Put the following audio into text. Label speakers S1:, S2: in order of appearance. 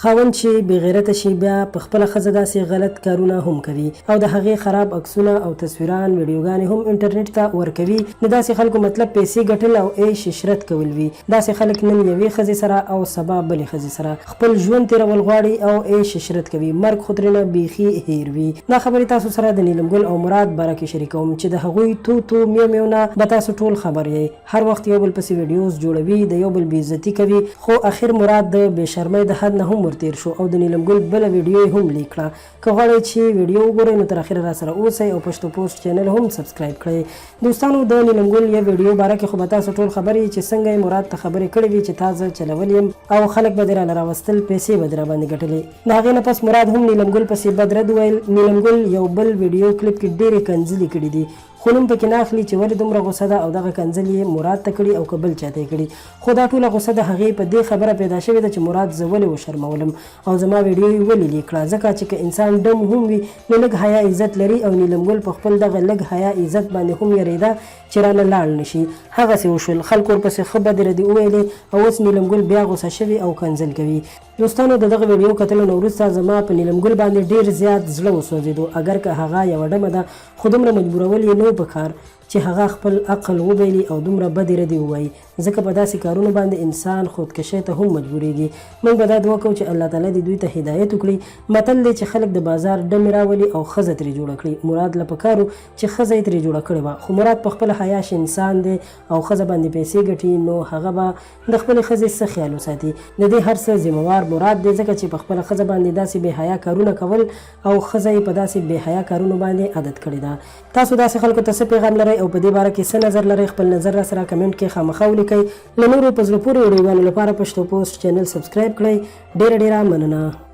S1: خاوند چې بې غیرته شي بیا په خپله ښځه داسې غلط کارونه هم کوي او د هغې خراب عکسونه او تصویران ویډیوګانې هم انټرنیټ ته ورکوي. نو داسې خلکو مطلب پیسې ګټل او عیش عشرت کول وي. داسې خلک نن یوې ښځې سره او سبا بلې ښځې سره خپل ژوند تېرول غواړي او عیش عشرت کوي. مرګ خو ترېنه بیخي هیر وي. دا خبرې تاسو سره د نیلم ګل او مراد باره کې شریکوم چې د هغوی تو تو میو میو نه به تاسو ټول خبر یې. هر وخت یو بل پسې ویډیوز جوړوي، د یو بل بېعزتي کوي، خو اخر مراد د بې شرمۍ د حد نه هم ورتېر شو او د نیلم ګل بله ویډیو یې هم لیک کړه. که غواړئ چې ویډیو وګورئ نو تر اخره راسره اوسئ او پښتو پوسټ چینل هم سبسکرایب کړئ. دوستانو د نیلم ګل یو ویډیو باره کې خو به تاسو ټول خبر یې چې څنګه یې مراد ته خبرې کړې وي چې تا زه چلول یم او خلک به دې رانه راوستل، پیسې به دې راباندې ګټلې. د هغې نه پس مراد هم نیلم ګل پسې بد رد وویل. نیلم ګل یو بل ویډیو کلیپ کې ډېرې کنځلې کړي دي خو نوم پکې نه اخلي چې ولې دومره غوسه ده او دغه کنځل یې مراد ته کړي او که بل چاته یې کړي. خو دا ټوله غوسه د هغې په دې خبره پیدا شوې ده چې مراد زه ولې وشرمولم او زما ویډیو یې ولې لیک کړه. ځکه چې که انسان ډم هم وي نو لږ حیا عزت لري او نیلم ګل په خپل دغه لږ حیا عزت باندې هم یېرېده چې رانه لاړ نه شي. هغسې وشول. خلکو ورپسې ښه بدې ردې وویلې او اوس نیلم ګل بیا غوسه شوي او کنځل کوي. دوستانو د دغه ویډیو کتلو نه وروسته زما په نیلم ګل باندې ډېر زیات زړه وسوځېدو. اگر که هغه یوه ډمه ده خو دومره مجبورول یې نه پکار چې هغه خپل عقل وبیلي او دومره بدې ردې ووایي. ځکه په داسې کارونو باندې انسان خودکشۍ ته هم مجبوریږي. موږ به دا دعا کوو چې الله تعالی دې دوی ته هدایت وکړي. متل دی چې خلک د بازار ډمې راولي او ښځه ترې جوړه کړي. مراد له پکارو چې ښځه یې ترې جوړه کړې وه، خو مراد په خپله حیاش انسان دی او ښځه باندې پیسې ګټي نو هغه به د خپلې ښځې څه خیال وساتي. د دې هر څه ذمهوار مراد دی ځکه چې په خپله ښځه باندې داسې بې حیا کارونه کول او ښځه یې په داسې بې حیا کارونو باندې عادت کړې ده. تاسو داسې خلکو ته څه پیغام لرئ او په دې باره کې څه نظر لرئ؟ خپل نظر را سره کمنټ کې خامخا ولیکئ. له نورو په زړه پورې ویډیوګانو لپاره پښتو پوسټ چینل سبسکرایب کړئ. ډېره مننه.